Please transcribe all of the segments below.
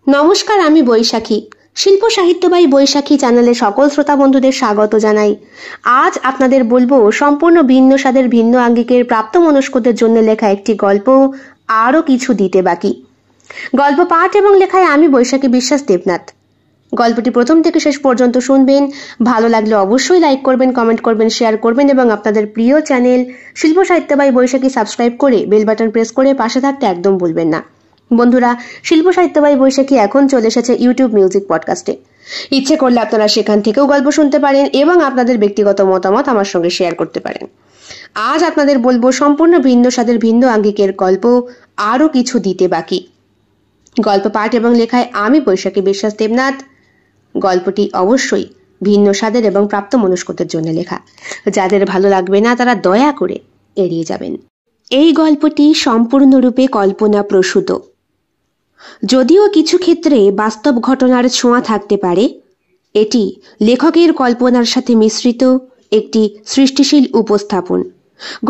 নমস্কার, আমি বৈশাখী। শিল্প সাহিত্য বাই বৈশাখী চ্যানেলে সকল শ্রোতা বন্ধুদের স্বাগত জানাই। আজ আপনাদের বলবো সম্পূর্ণ ভিন্ন স্বাদের ভিন্ন আঙ্গিকের প্রাপ্তমনস্কদের জন্য লেখা একটি গল্প, আরও কিছু দিতে বাকি। গল্প পাঠ এবং লেখায় আমি বৈশাখী বিশ্বাস দেবনাথ। গল্পটি প্রথম থেকে শেষ পর্যন্ত শুনবেন। ভালো লাগলে অবশ্যই লাইক করবেন, কমেন্ট করবেন, শেয়ার করবেন এবং আপনাদের প্রিয় চ্যানেল শিল্প সাহিত্য বাই বৈশাখী সাবস্ক্রাইব করে বেল বাটন প্রেস করে পাশে থাকতে একদম ভুলবেন না। বন্ধুরা, শিল্প সাহিত্য বাই বৈশাখী এখন চলে এসেছে ইউটিউব মিউজিক পডকাস্টে। ইচ্ছে করলে আপনারা সেখান থেকেও গল্প শুনতে পারেন এবং আপনাদের ব্যক্তিগত মতামত আমার সঙ্গে শেয়ার করতে পারেন। আজ আপনাদের বলবো সম্পূর্ণ ভিন্ন স্বাদের ভিন্ন আঙ্গিকের গল্প, আরও কিছু দিতে বাকি। গল্প পাঠ এবং লেখায় আমি বৈশাখী বিশ্বাস দেবনাথ। গল্পটি অবশ্যই ভিন্ন স্বাদের এবং প্রাপ্তমনস্কদের জন্য লেখা। যাদের ভালো লাগবে না তারা দয়া করে এড়িয়ে যাবেন। এই গল্পটি সম্পূর্ণরূপে কল্পনা প্রসূত। যদিও কিছু ক্ষেত্রে বাস্তব ঘটনার ছোঁয়া থাকতে পারে, এটি লেখকের কল্পনার সাথে মিশ্রিত একটি সৃষ্টিশীল উপস্থাপন।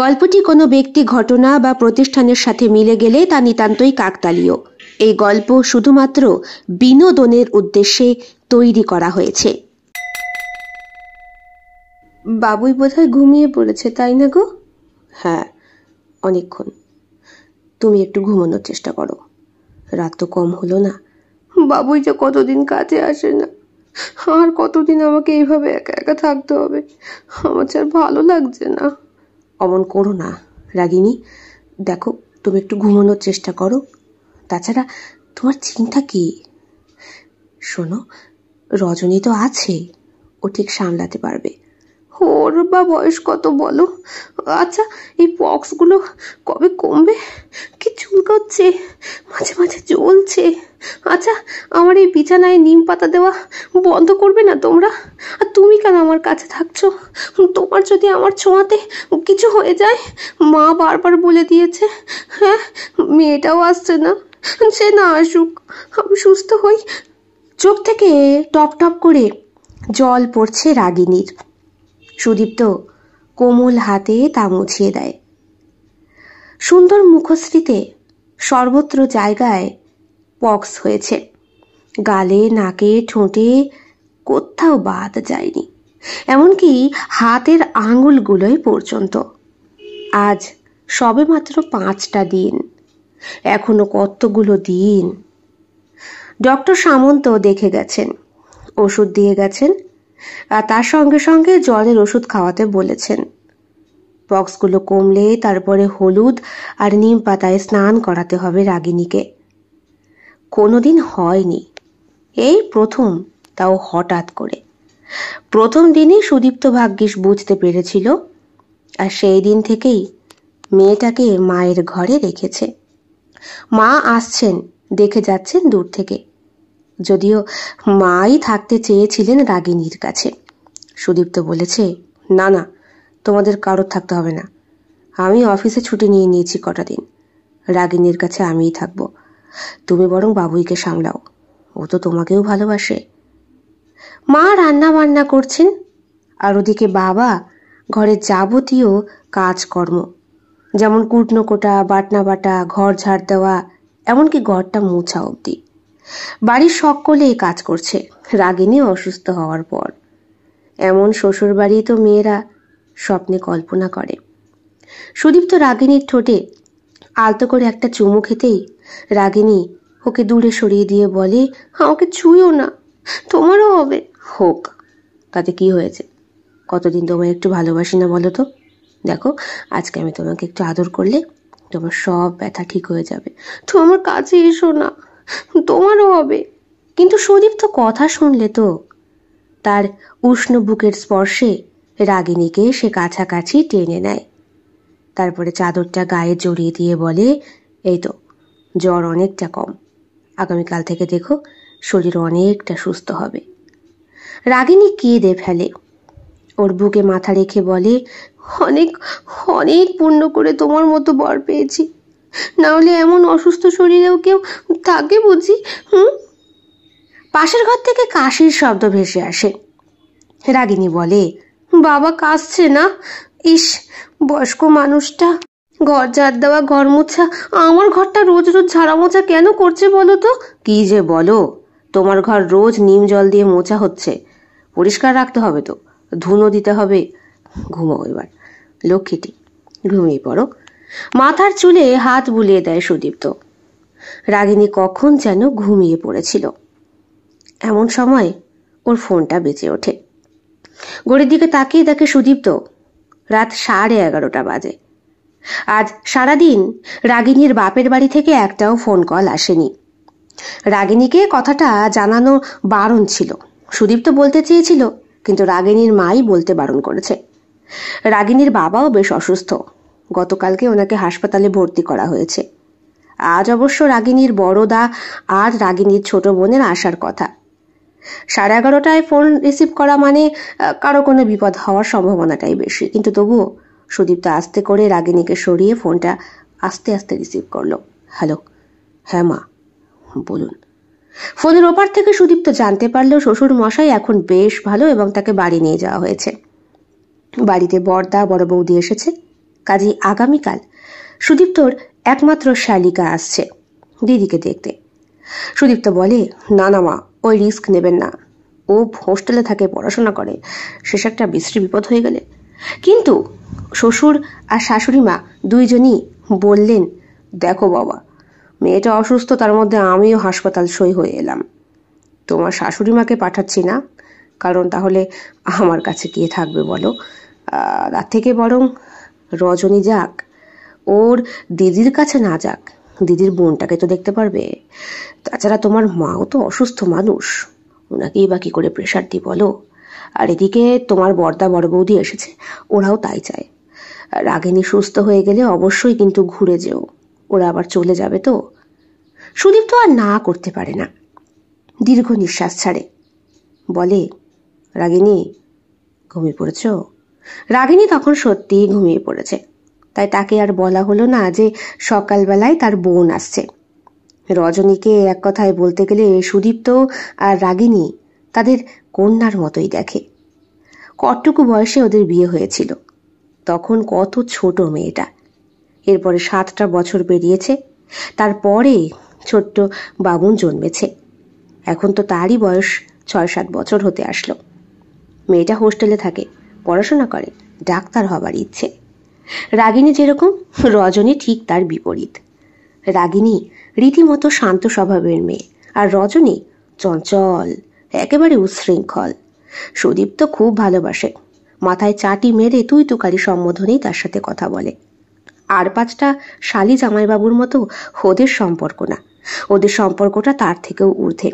গল্পটি কোনো ব্যক্তি, ঘটনা বা প্রতিষ্ঠানের সাথে মিলে গেলে তা নিতান্তই কাকতালীয়। এই গল্প শুধুমাত্র বিনোদনের উদ্দেশ্যে তৈরি করা হয়েছে। বাবুই বোধহয় ঘুমিয়ে পড়েছে, তাই না গো? হ্যাঁ, অনেকক্ষণ। তুমি একটু ঘুমানোর চেষ্টা করো, রাত তো কম হলো না। বাবুই যে কতদিন কাজে আসে না, আর কতদিন আমাকে এইভাবে একা একা থাকতে হবে। আমার আর ভালো লাগছে না। অমন করো না রাগিনী, দেখো তুমি একটু ঘুমানোর চেষ্টা করো। তাছাড়া তোমার চিন্তা কি? শোনো, রজনী তো আছে, ও ঠিক সামলাতে পারবে। ওর বা বয়স কত বলো? আচ্ছা, এই পক্সগুলো কবে কমবে? কি চুলকাচ্ছে, মাঝে মাঝে জ্বলছে। আচ্ছা, আমার এই বিছানায় নিম পাতা দেওয়া বন্ধ করবে না তোমরা? আর তুমি কেন আমার কাছে থাকছো? তোমার যদি আমার ছোঁয়াতে কিছু হয়ে যায়, মা বারবার বলে দিয়েছে। হ্যাঁ, মেয়েটাও আসছে না, সে না আসুক, আমি সুস্থ হই। চোখ থেকে টপ টপ করে জল পড়ছে রাগিনীর। সুদীপ্ত কোমল হাতে তা মুছিয়ে দেয়। সুন্দর মুখশ্রীতে সর্বত্র জায়গায় পক্স হয়েছে, গালে, নাকে, ঠোঁটে কোথাও বাদ যায়নি, এমনকি হাতের আঙুলগুলোই পর্যন্ত। আজ সবে মাত্র 5টা দিন, এখনো কতগুলো দিন। ডক্টর সামন্ত দেখে গেছেন, ওষুধ দিয়ে গেছেন, আর তার সঙ্গে সঙ্গে জ্বরের ওষুধ খাওয়াতে বলেছেন। পক্সগুলো কমলে তারপরে হলুদ আর নিম পাতায় স্নান করাতে হবে রাগিনীকে। কোনোদিন হয়নি, এই প্রথম, তাও হঠাৎ করে। প্রথম দিনই সুদীপ্ত ভাগ্যিস বুঝতে পেরেছিল, আর সেই দিন থেকেই মেয়েটাকে মায়ের ঘরে রেখেছে। মা আসছেন, দেখে যাচ্ছেন দূর থেকে। যদিও মাই থাকতে চেয়েছিলেন রাগিনীর কাছে। সুদীপ্ত বলেছে, না না, তোমাদের কারোর থাকতে হবে না, আমি অফিসে ছুটি নিয়ে নিয়েছি কটা দিন, রাগিনীর কাছে আমিই থাকবো। তুমি বরং বাবুইকে সামলাও, ও তো তোমাকেও ভালোবাসে। মা রান্না বান্না করছেন, আর ওদিকে বাবা ঘরের যাবতীয় কাজকর্ম, যেমন কুটনো কোটা, বাটনা বাটা, ঘর ঝাড় দেওয়া, এমনকি ঘরটা মোছা অবধি। বাড়ির সকলেই কাজ করছে রাগিনী অসুস্থ হওয়ার পর। এমন শ্বশুর বাড়ি তো মেয়েরা স্বপ্নে কল্পনা করে। সুদীপ্ত রাগিনীর ঠোঁটে আলতো করে একটা চুমু খেতেই রাগিনী ওকে দূরে সরিয়ে দিয়ে বলে, আমাকে ছুঁয়ো না, তোমারও হবে। হোক, তাতে কি হয়েছে? কতদিন তোমায় একটু ভালোবাসি না বলো তো? দেখো, আজকে আমি তোমাকে একটু আদর করলে তোমার সব ব্যথা ঠিক হয়ে যাবে। তো আমার কাছে এসো না, তোমারও হবে। কিন্তু সুদীপ্ত কথা শুনলে তো। তার উষ্ণ বুকের স্পর্শে রাগিনীকে সে কাছাকাছি টেনে নেয়। তারপরে চাদরটা গায়ে জড়িয়ে দিয়ে বলে, এই তো জ্বর অনেকটা কম, আগামীকাল থেকে দেখো শরীর অনেকটা সুস্থ হবে। রাগিনী কেঁদে ফেলে, ওর বুকে মাথা রেখে বলে, অনেক অনেক পুণ্য করে তোমার মতো বর পেয়েছি, না হলে এমন অসুস্থ শরীরেও কেউ থাকে বুঝি? পাশের ঘর থেকে কাশির শব্দ ভেসে আসে। রাগিনী বলে, বাবা কাশছে না? ইস, বয়স্ক মানুষটা ঘর ঝাড় দেওয়া, ঘর মোছা। আমার ঘরটা রোজ রোজ ঝাড়া মোছা কেন করছে বলো তো? কি যে বলো, তোমার ঘর রোজ নিম জল দিয়ে মোছা হচ্ছে, পরিষ্কার রাখতে হবে তো, ধুনো দিতে হবে। ঘুমাও এবার লক্ষ্মীটি, ঘুমিয়ে পড়ো। মাথার চুলে হাত বুলিয়ে দেয় সুদীপ্ত। রাগিনী কখন যেন ঘুমিয়ে পড়েছিল। এমন সময় ওর ফোনটা বেজে ওঠে। ঘড়ির দিকে তাকিয়ে দেখে সুদীপ্ত রাত 11:30 বাজে। আজ সারাদিন রাগিনীর বাপের বাড়ি থেকে একটাও ফোন কল আসেনি। রাগিনীকে কথাটা জানানো বারণ ছিল। সুদীপ্ত বলতে চেয়েছিল, কিন্তু রাগিনীর মাই বলতে বারণ করেছে। রাগিনীর বাবাও বেশ অসুস্থ, গতকালকে ওনাকে হাসপাতালে ভর্তি করা হয়েছে। আজ অবশ্য রাগিনীর বড়দা আর রাগিনীর ছোট বোনের আসার কথা। 11:30টায় ফোন রিসিভ করা মানে কারো কোনো বিপদ হওয়ার সম্ভাবনাটাই বেশি। কিন্তু তবুও সুদীপ্ত আস্তে করে রাগিনীকে সরিয়ে ফোনটা আস্তে আস্তে রিসিভ করলো। হ্যালো। হ্যাঁ মা, বলুন। ফোনের ওপার থেকে সুদীপ্ত জানতে পারলো শ্বশুর মশাই এখন বেশ ভালো এবং তাকে বাড়ি নিয়ে যাওয়া হয়েছে। বাড়িতে বড়দা বড় বৌদি এসেছে, কাজেই আগামীকাল সুদীপ্তর একমাত্র শালিকা আসছে দিদিকে দেখতে। সুদীপ্ত বলে, না না মা, ওই রিস্ক নেবেন না, ও হোস্টেলে থাকে, পড়াশোনা করে, শেষ একটা বিশ্রী বিপদ হয়ে গেলে। কিন্তু শ্বশুর আর শাশুড়ি মা দুইজনই বললেন, দেখো বাবা, মেয়েটা অসুস্থ, তার মধ্যে আমিও হাসপাতাল সই হয়ে এলাম। তোমার শাশুড়ি মাকে পাঠাচ্ছি না, কারণ তাহলে আমার কাছে গিয়ে থাকবে বলো। তার থেকে বরং রজনী যাক, ওর দিদির কাছে না যাক, দিদির বোনটাকে তো দেখতে পারবে। তাছাড়া তোমার মাও তো অসুস্থ মানুষ, ওনাকেই বা কি করে প্রেশার দিই বলো। আর এদিকে তোমার বড়দা বড় বৌদি এসেছে, ওরাও তাই চায়। রাগিনী সুস্থ হয়ে গেলে অবশ্যই কিন্তু ঘুরে যেও, ওরা আবার চলে যাবে তো। সুদীপ তো আর না করতে পারে না, দীর্ঘ নিঃশ্বাস ছাড়ে, বলে, রাগিনী ঘুমিয়ে পড়েছ? রাগিনী তখন সত্যিই ঘুমিয়ে পড়েছে, তাই তাকে আর বলা হলো না যে সকালবেলায় তার বোন আসছে। রজনীকে এক কথায় বলতে গেলে সুদীপ্ত আর রাগিনী তাদের কন্যার মতোই দেখে। কতটুকু বয়সে ওদের বিয়ে হয়েছিল, তখন কত ছোট মেয়েটা। এরপরে 7টা বছর পেরিয়েছে, তারপরে ছোট্ট বাবুন জন্মেছে। এখন তো তারই বয়স 6-7 বছর হতে আসলো। মেয়েটা হোস্টেলে থাকে, পড়াশোনা করে, ডাক্তার হবার ইচ্ছে। রাগিনী যেরকম, রজনী ঠিক তার বিপরীত। রাগিনী রীতিমতো শান্ত স্বভাবের মেয়ে, আর রজনী চঞ্চল, একেবারে উচ্ছৃঙ্খল। সুদীপ তো খুব ভালোবাসে, মাথায় চাটি মেরে তুই তুকারি সম্বোধনেই তার সাথে কথা বলে। আর 5টা শালি জামাইবাবুর মতো ওদের সম্পর্ক না, ওদের সম্পর্কটা তার থেকেও ঊর্ধ্বে,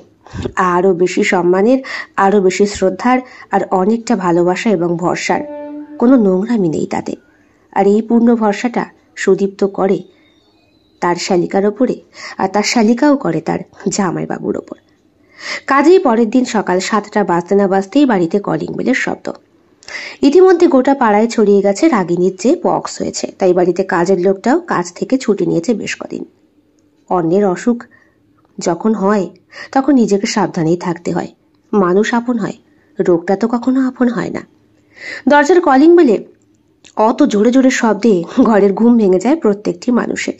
আরো বেশি সম্মানের, আরো বেশি শ্রদ্ধার, আর অনেকটা ভালোবাসা এবং ভরসার। কোনো নোংরামি নেই তাতে। আর এই পূর্ণ ভরসাটা সুদীপ্ত করে তার শালিকার ওপরে, আর তার শালিকাও করে তার জামাইবাবুর ওপর। কাজেই পরের দিন সকাল 7টা বাজতে না বাজতেই বাড়িতে কলিং বেলের শব্দ। ইতিমধ্যে গোটা পাড়ায় ছড়িয়ে গেছে রাগিনীর যে পক্স হয়েছে, তাই বাড়িতে কাজের লোকটাও কাজ থেকে ছুটি নিয়েছে বেশ কদিন। অন্যের অসুখ যখন হয় তখন নিজেকে সাবধানেই থাকতে হয়। মানুষ আপন হয়, রোগটা তো কখনো আপন হয় না। দরজার কলিং বেলে অত জোরে জোরে শব্দে ঘরের ঘুম ভেঙে যায় প্রত্যেকটি মানুষের।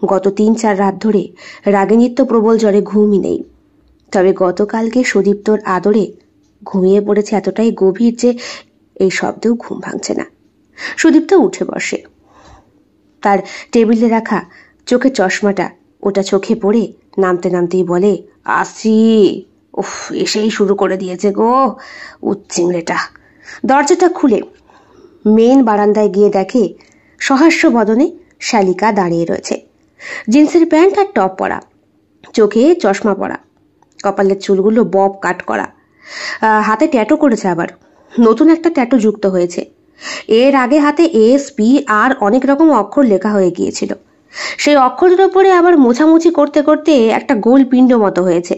গত 3-4 রাত ধরে রাগিনীর তো প্রবল জ্বরে ঘুমই নেই, তবে গতকালকে সুদীপ্তর আদরে ঘুমিয়ে পড়েছে এতটাই গভীর যে এই শব্দেও ঘুম ভাঙছে না। সুদীপ্ত উঠে বসে, তার টেবিলে রাখা চোখের চশমাটা ওটা চোখে পড়ে নামতে নামতেই বলে, আসি। উফ, এসেই শুরু করে দিয়েছে গো উচ্চিংড়েটা। দরজাটা খুলে মেন বারান্দায় গিয়ে দেখে সহাস্য বদনে শালিকা দাঁড়িয়ে রয়েছে। জিন্সের প্যান্ট আর টপ পরা, চোখে চশমা পরা, কপালের চুলগুলো বব কাট করা, হাতে ট্যাটু করেছে, আবার নতুন একটা ট্যাটু যুক্ত হয়েছে। এর আগে হাতে SP আর অনেক রকম অক্ষর লেখা হয়ে গিয়েছিল। সেই অক্ষরের ওপরে আবার মোছামুছি করতে করতে একটা গোল পিণ্ড মতো হয়েছে।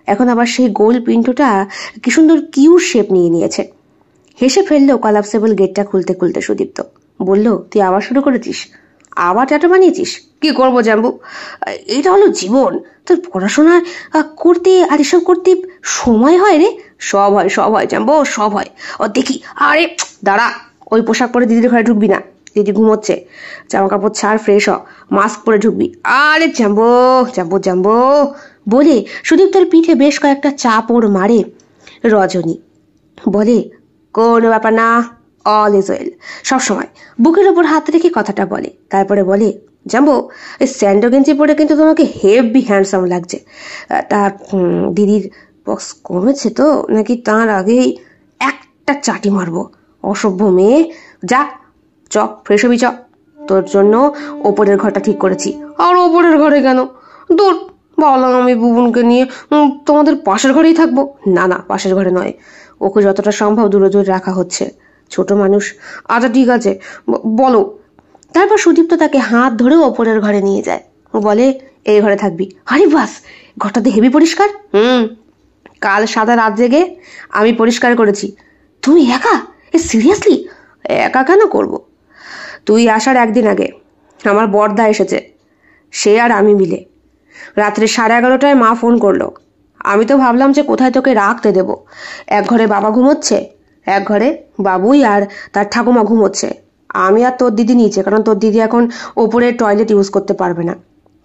এখন আবার সেই গোল পিণ্ডটা কি সুন্দর কিউর শেপ নিয়ে নিয়েছে। হেসে ফেললো কলাপসেবল গেটটা খুলতে খুলতে সুদীপ্ত। বলল, তুই আবার শুরু করেছিস? আবার ট্যাটু বানিয়েছিস? কি করবো জাম্বু, এটা হলো জীবন। তোর পড়াশোনা করতে আর এসব করতে সময় হয় রে? সব হয়, সব হয় জাম্বু, সব হয়। ও দেখি। আরে দাঁড়া, ওই পোশাক পরে দিদির ঘরে ঢুকবি না, দিদি ঘুমোচ্ছে, জামা কাপড় ছাড়, ফ্রেশ হ, মাস্ক পরে ঢুকবি। আরে জাম্বো জাম্বো জাম্বো বলে সুদীপ্তর পিঠে বেশ কয়েকটা চাপড় মারে রজনী। বলে, কোনো ব্যাপার না, অল ইজ ওয়েল। সবসময় বুকের ওপর হাত রেখে কথাটা বলে। তারপরে বলে, জাম্বো, এই স্যান্ডো গেঞ্জি পরে কিন্তু তোমাকে হেভি হ্যান্ডসাম লাগছে। তা দিদির বক্স কমেছে তো, নাকি তার আগেই একটা চাটি মারবো? অসভ্য মেয়ে, যা চ, ফ্রেশ হবি চ। তোর জন্য ওপরের ঘরটা ঠিক করেছি। আর ওপরের ঘরে কেন? দূর, বললাম আমি বুবুনকে নিয়ে তোমাদের পাশের ঘরেই থাকবো। না না, পাশের ঘরে নয়, ওকে যতটা সম্ভব দূরে দূরে রাখা হচ্ছে, ছোট মানুষ। আচ্ছা ঠিক আছে, বলো। তারপর সুদীপ্ত তাকে হাত ধরে ওপরের ঘরে নিয়ে যায়। বলে, এই ঘরে থাকবি। আরে বাস, ঘরটা তো হেভি পরিষ্কার। কাল সারা রাত জেগে আমি পরিষ্কার করেছি। তুমি একা? সিরিয়াসলি? একা কেন করব? তুই আসার একদিন আগে আমার বড়দা এসেছে, সে আর আমি মিলে। রাত্রে 11:30টায় মা ফোন করলো। আমি তো ভাবলাম যে কোথায় তোকে রাখতে দেব। এক ঘরে বাবা ঘুমোচ্ছে, এক ঘরে বাবুই আর তার ঠাকুমা ঘুমোচ্ছে। আমি আর তোর দিদি নিচে, কারণ তোর দিদি এখন ওপরের টয়লেট ইউজ করতে পারবে না,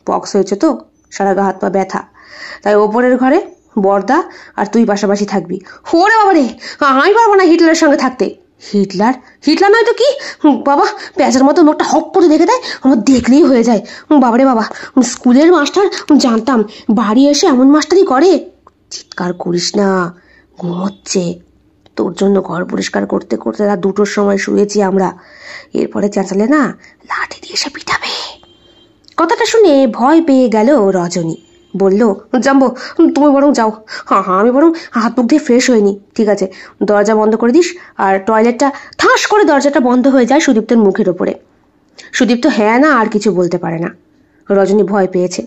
পক্স হয়েছে তো, সারা গা হাত পা ব্যথা। তাই ওপরের ঘরে বড়দা আর তুই পাশাপাশি থাকবি। ওরে বাবা রে, আমি পারবো না হিটলারের সঙ্গে থাকতে। হিটলার? হিটলার নয় তো কি বাবা, পেঁচার মতো মুখটা হক করে দেখে দেয়, আমার দেখলেই হয়ে যায়। বাবারে বাবা, স্কুলের মাস্টার জানতাম, বাড়ি এসে এমন মাস্টারই করে। চিৎকার করিস না, ঘুমোচ্ছে। তোর জন্য ঘর পরিষ্কার করতে করতে রাত 2টোর সময় শুয়েছি আমরা। এরপরে চেঁচালে না, লাঠি দিয়ে এসে পিটাবে। কথাটা শুনে ভয় পেয়ে গেল রজনী। বলল, জাম্বো, তুমি বরং যাও, আমি বরং হাত মুখ দিয়ে ফ্রেশ হয়নি। ঠিক আছে, দরজা বন্ধ করে দিস। আর টয়লেটটা ঠাস করে দরজাটা বন্ধ হয়ে যায় সুদীপ্তের মুখের ওপরে। সুদীপ্ত হ্যাঁ না আর কিছু বলতে পারে না। রজনী ভয় পেয়েছে।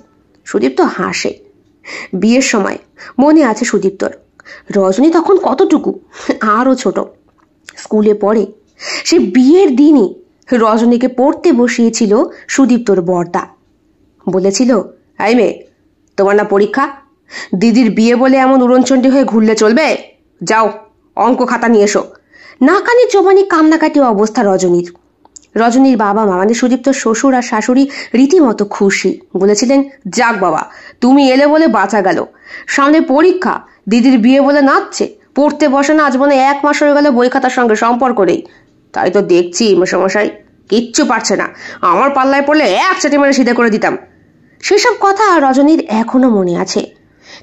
সুদীপ্ত হাসে। বিয়ের সময় মনে আছে সুদীপ্তর, রজনী তখন কতটুকু, আরও ছোট, স্কুলে পড়ে। সে বিয়ের দিনই রজনীকে পড়তে বসিয়েছিল সুদীপ্তর বড়দা। বলেছিল, এই মেয়ে, তোমার না পরীক্ষা, দিদির বিয়ে বলে এমন উড়নচণ্ডী হয়ে ঘুরলে চলবে? যাও, অঙ্ক খাতা নিয়ে এসো। নাকানি চোবানি কান্নাকাটি অবস্থা রজনীর। রজনীর বাবা মা মানে সুদীপ্তর শ্বশুর আর শাশুড়ি রীতিমতো খুশি। বলেছিলেন, যাক বাবা, তুমি এলে বলে বাঁচা গেল। সামনে পরীক্ষা, দিদির বিয়ে বলে নাচছে, পড়তে বসে না, আজ মনে 1 মাস হয়ে গেল বই খাতার সঙ্গে সম্পর্ক নেই। তাই তো দেখছি মশাই কিচ্ছু পারছে না, আমার পাল্লায় পড়লে এক চাটি মেরে সিধে করে দিতাম। সেসব কথা রজনীর এখনো মনে আছে।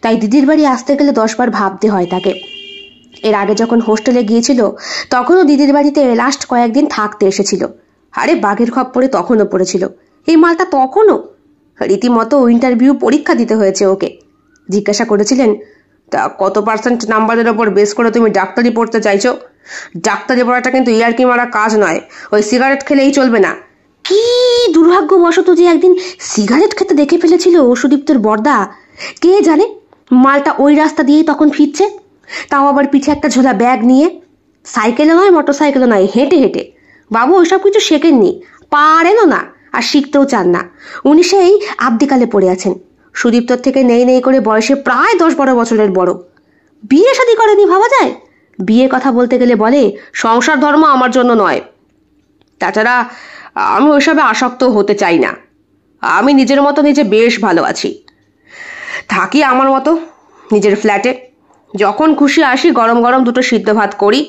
তাই দিদির বাড়ি আসতে গেলে 10 বার ভাবতে হয় তাকে। এর আগে যখন হোস্টেলে গিয়েছিল তখনও দিদির বাড়িতে লাস্ট কয়েকদিন থাকতে এসেছিল। আরে বাঘের খপ্পরে তখনও পড়েছিল এই মালটা। তখনও রীতিমতো ইন্টারভিউ পরীক্ষা দিতে হয়েছে ওকে। জিজ্ঞাসা করেছিলেন, তা কত % নাম্বারের ওপর বেস করে তুমি ডাক্তারি পড়তে চাইছো? ডাক্তারি পড়াটা কিন্তু ইয়ারকি মারা কাজ নয়, ওই সিগারেট খেলেই চলবে না। কি দুর্ভাগ্যবশত যে একদিন সিগারেট খেতে দেখে ফেলেছিল সুদীপ্তর বড়দা। কে জানে মালটা ওই রাস্তা দিয়েই তখন ফিরছে, তাও আবার পিঠে একটা ঝোলা ব্যাগ নিয়ে। সাইকেলে নয়, মোটরসাইকেলে নয়, হেঁটে হেঁটে। বাবু ওইসব কিছু শেখেননি, পারেনও না, আর শিখতেও চান না। উনি সেই আবদিকালে পড়ে আছেন। সুদীপ্তর থেকে নেই নেই করে বয়সে প্রায় 10-12 বছরের বড়। বিয়ে শাদী করেনি ভাবা যায়? বিয়ে কথা বলতে গেলে বলে, সংসার ধর্ম আমার জন্য নয়। তাছাড়া আমি ওইসবে আসক্ত হতে চাই না। আমি নিজের মতো নিজে বেশ ভালো আছি, থাকি আমার মতো নিজের ফ্ল্যাটে। যখন খুশি আসি, গরম গরম 2টো সিদ্ধ ভাত করি,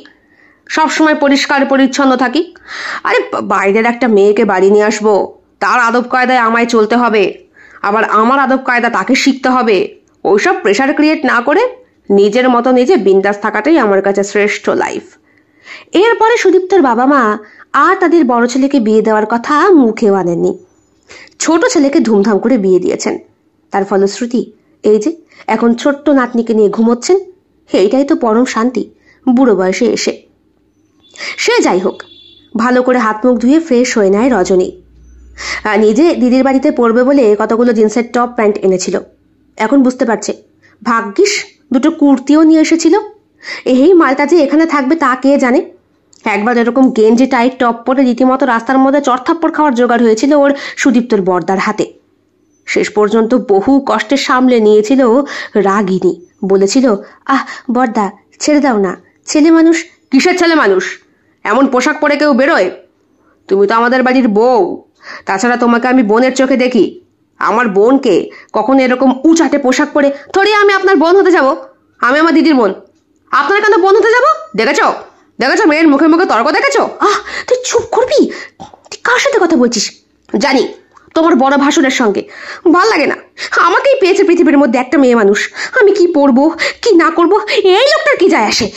সবসময় পরিষ্কার পরিচ্ছন্ন থাকি। আরে বাইরের একটা মেয়েকে বাড়ি নিয়ে আসবো, তার আদব কায়দায় আমায় চলতে হবে, আবার আমার আদব কায়দা তাকে শিখতে হবে। ওইসব প্রেশার ক্রিয়েট না করে নিজের মতো নিজে বিন্দাস থাকাটাই আমার কাছে শ্রেষ্ঠ লাইফ। এরপরে সুদীপ্তর বাবা মা আর তাদের বড় ছেলেকে বিয়ে দেওয়ার কথা মুখেও আনেননি। ছোট ছেলেকে ধুমধাম করে বিয়ে দিয়েছেন। তার ফলশ্রুতি এই যে এখন ছোট্ট নাতনিকে নিয়ে ঘুমোচ্ছেন। এইটাই তো পরম শান্তি বুড়ো বয়সে এসে। সে যাই হোক, ভালো করে হাত মুখ ধুয়ে ফ্রেশ হয়ে নেয় রজনী। নিজে দিদির বাড়িতে পড়বে বলে কতগুলো জিন্সের টপ প্যান্ট এনেছিল। এখন বুঝতে পারছে ভাগ্যিস 2টো কুর্তিও নিয়ে এসেছিল। এই মালটা যে এখানে থাকবে তা কে জানে। একবার এরকম গেঞ্জি টাইট টপ পরে রীতিমতো রাস্তার মধ্যে চড়থাপ্পড় খাওয়ার জোগাড় হয়েছিল ওর সুদীপ্তর বড়দার হাতে। শেষ পর্যন্ত বহু কষ্টে সামলে নিয়েছিল রাগিনী। বলেছিল, আহ বড়দা, ছেড়ে দাও না, ছেলে মানুষ। কিসের ছেলে মানুষ? এমন পোশাক পরে কেউ বেরোয়? তুমি তো আমাদের বাড়ির বউ, তাছাড়া তোমাকে আমি বোনের চোখে দেখি। আমার বোনকে কখনো এরকম উচাটে পোশাক পরে থোড়ি আমি আপনার বোন হতে যাব? আমি আমার দিদির বোন, আপনার কেন বোন হতে যাব? দেখেছো দেখেছো মেয়ের মুখে মুখে তর্ক দেখেছো? তুই চুপ করবি? তুই কার সাথে কথা বলছিস? জানি তোমার বড় ভাসুরের সঙ্গে। ভাল লাগে না, আমাকেই পেয়েছে পৃথিবীর মধ্যে একটা মেয়ে মানুষ। আমি কি পরবো কি না করবো এই লোকটার কি যায় আসে?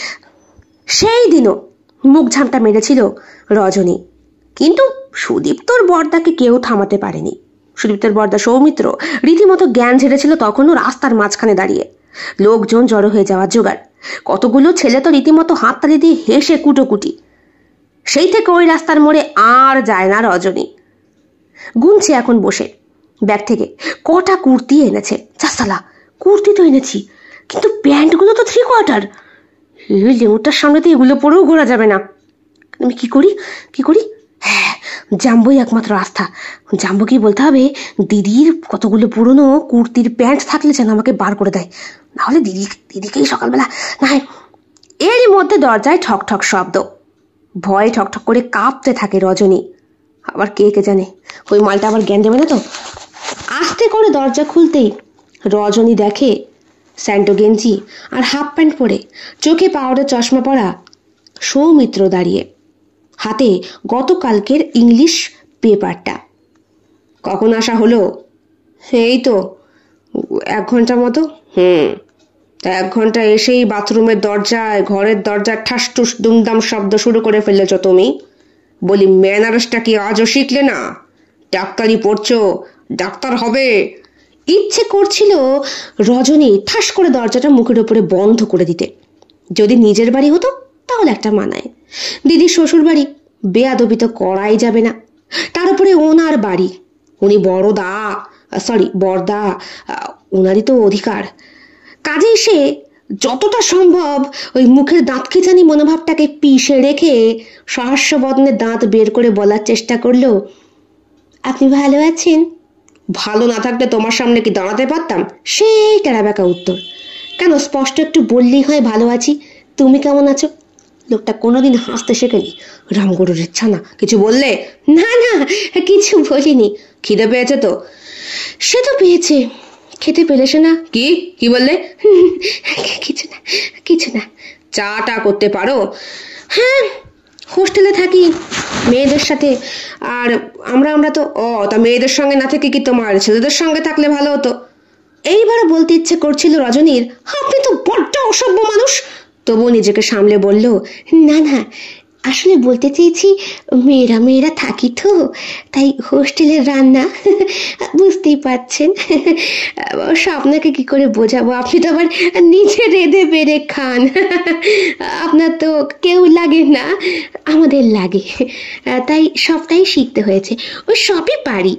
সেই দিনও মুখ ঝামটা মেরেছিল রজনী, কিন্তু সুদীপ্তর বর্দাকে কেউ থামাতে পারেনি। সুদীপ্তর বর্দা সৌমিত্র রীতিমতো জ্ঞান ঝেড়েছিল তখনও রাস্তার মাঝখানে দাঁড়িয়ে। লোকজন জড়ো হয়ে যাওয়ার জোগাড়, কতগুলো ছেলে তো রীতিমতো হাততালি দিয়ে হেসে কুটোকুটি। সেই থেকে ওই রাস্তার মোড়ে আর যায় না রজনী। গুনছে এখন বসে, ব্যাগ থেকে কটা কুর্তি এনেছে। চাসালা, কুর্তি তো এনেছি, কিন্তু প্যান্টগুলো তো 3/4। এই লেউটার সামনে তো এগুলো পরেও ঘোরা যাবে না। আমি কি করি? হ্যাঁ, জাম্বই একমাত্র আস্থা। জাম্বো কি বলতে হবে, দিদির কতগুলো পুরনো কুর্তির প্যান্ট থাকলে যেন আমাকে বার করে দেয়, নাহলে দিদিকেই সকালবেলা না হয়। এরই মধ্যে দরজায় ঠক ঠক শব্দ। ভয়ে ঠকঠক করে কাঁপতে থাকে রজনী। আবার কে জানে ওই মালটা আবার জ্ঞান দেবে না তো। আস্তে করে দরজা খুলতেই রজনী দেখে স্যান্টো গেঞ্জি আর হাফ প্যান্ট পরে, চোখে পাউডার চশমা পরা সৌমিত্র দাঁড়িয়ে, হাতে গতকালকের ইংলিশ পেপারটা। কখন আসা হলো? এই তো 1 ঘন্টা মতো। তা 1 ঘন্টা এসেই বাথরুমের দরজায় ঘরের দরজায় ঠাসটুস দুমদাম শব্দ শুরু করে ফেলেছ তুমি। বলি ম্যানার্সটা কি আজও শিখলে না? ডাক্তারি পড়ছো, ডাক্তার হবে। ইচ্ছে করছিল রজনী ঠাস করে দরজাটা মুখের উপরে বন্ধ করে দিতে। যদি নিজের বাড়ি হতো তাহলে একটা মানায়, দিদির শ্বশুর বাড়ি, বেয়াদবি তো করাই যাবে না। তার উপরে ওনার বাড়ি, উনি বর্দা, ওনারই তো অধিকার। কাজেই সে যতটা সম্ভব ওই মুখের দাঁত খিচানি মনোভাবটাকে পিষে রেখে সহাস্য বদনে দাঁত বের করে বলার চেষ্টা করলো, আপনি ভালো আছেন? ভালো না থাকলে তোমার সামনে কি দাঁড়াতে পারতাম? সেই টেরাবেকা উত্তর। কেন, স্পষ্ট একটু বললেই হয় ভালো আছি, তুমি কেমন আছো? লোকটা কোনোদিন হাসতে শেখেনি। রামগরুর ইচ্ছা না। কিছু বললে? না, কিছু বলিনি। খিদে পেয়েছে তো? সে তো পেয়েছে, খেতে পেরেছে না। কি বললে? কিছু না। চাটা করতে পারো? হ্যাঁ, হোস্টেলে থাকি মেয়েদের সাথে, আর আমরা তো তা মেয়েদের সঙ্গে না থেকে কি তোমার ছেলেদের সঙ্গে থাকলে ভালো হতো। এইবার বলতে ইচ্ছে করছিল রজনীর, আপনি তো বড্ড অসভ্য মানুষ। তবুও নিজেকে সামলে বলল, না, আসলে বলতে চেয়েছি মেয়েরা থাকি তো, তাই হোস্টেলের রান্না বুঝতেই পারছেন। আপনাকে কি করে বোঝাবো, আপনি তো আবার নিজে রেঁধে বেড়ে খান। আপনার তো কেউ লাগে না, আমাদের লাগে, তাই সবটাই শিখতে হয়েছে। ওই সবই পারি,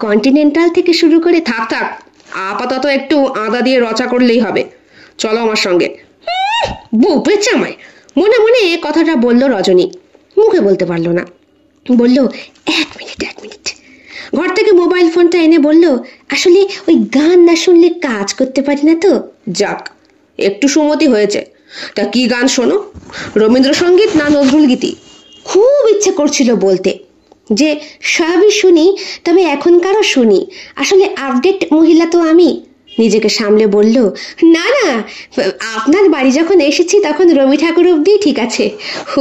কন্টিনেন্টাল থেকে শুরু করে। থাক, আপাতত একটু আদা দিয়ে রচা করলেই হবে। চলো আমার সঙ্গে। বউ পেয়েছে আমায়। মনে মনে কথাটা বলল রজনী, মুখে বলতে পারলো না। বলল, 1 মিনিট। ঘর থেকে মোবাইল ফোনটা এনে বলল, আসলে ওই গান না শুনলে কাজ করতে পারি না তো। যাক, একটু সুমতি হয়েছে। তা কি গান শোনো? রবীন্দ্রসঙ্গীত না নজরুল গীতি? খুব ইচ্ছে করছিল বলতে যে সবই শুনি, তবে এখনকারও শুনি, আসলে আপডেট মহিলা তো আমি। নিজেকে সামলে বলল, না, আপনার বাড়ি যখন এসেছি তখন রবি ঠাকুর অব্দি ঠিক আছে,